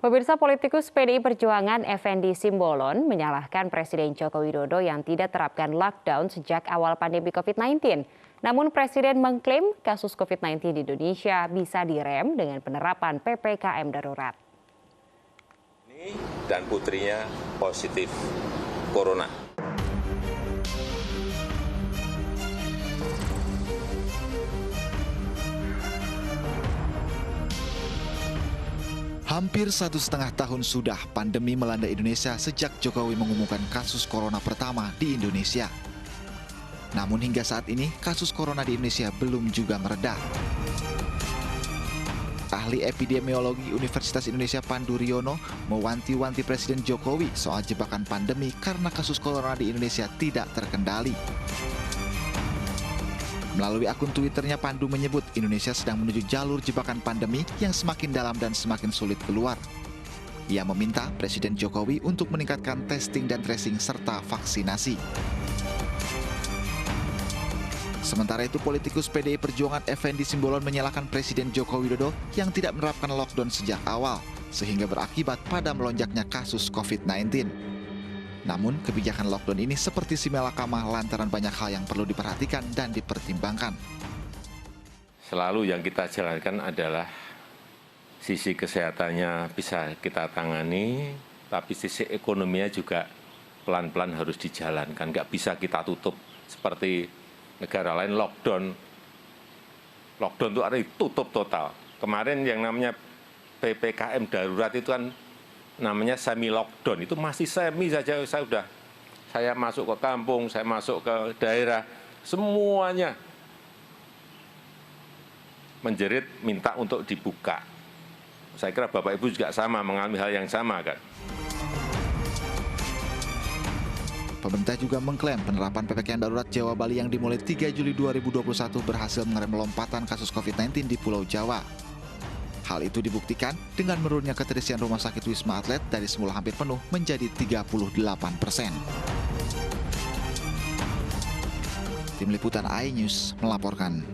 Pemirsa, politikus PDI Perjuangan Effendi Simbolon menyalahkan Presiden Joko Widodo yang tidak terapkan lockdown sejak awal pandemi COVID-19. Namun Presiden mengklaim kasus COVID-19 di Indonesia bisa direm dengan penerapan PPKM darurat. Dan putrinya positif corona. Hampir 1,5 tahun sudah pandemi melanda Indonesia sejak Jokowi mengumumkan kasus corona pertama di Indonesia. Namun hingga saat ini kasus corona di Indonesia belum juga mereda. Ahli epidemiologi Universitas Indonesia Pandu Riono mewanti-wanti Presiden Jokowi soal jebakan pandemi karena kasus corona di Indonesia tidak terkendali. Melalui akun Twitternya, Pandu menyebut Indonesia sedang menuju jalur jebakan pandemi yang semakin dalam dan semakin sulit keluar. Ia meminta Presiden Jokowi untuk meningkatkan testing dan tracing serta vaksinasi. Sementara itu, politikus PDI Perjuangan Effendi Simbolon menyalahkan Presiden Joko Widodo yang tidak menerapkan lockdown sejak awal, sehingga berakibat pada melonjaknya kasus COVID-19. Namun, kebijakan lockdown ini seperti si malakama lantaran banyak hal yang perlu diperhatikan dan dipertimbangkan. Selalu yang kita jalankan adalah sisi kesehatannya bisa kita tangani, tapi sisi ekonominya juga pelan-pelan harus dijalankan. Nggak bisa kita tutup seperti negara lain lockdown. Lockdown itu artinya tutup total. Kemarin yang namanya PPKM darurat itu kan namanya semi lockdown, itu masih semi saja. Saya masuk ke kampung, saya masuk ke daerah, semuanya menjerit minta untuk dibuka. Saya kira Bapak Ibu juga sama, mengalami hal yang sama kan. Pemerintah juga mengklaim penerapan PPKM darurat Jawa Bali yang dimulai 3 Juli 2021 berhasil mengerem lompatan kasus COVID-19 di Pulau Jawa. Hal itu dibuktikan dengan menurunnya keterisian rumah sakit Wisma Atlet dari semula hampir penuh menjadi 38%. Tim Liputan iNews melaporkan.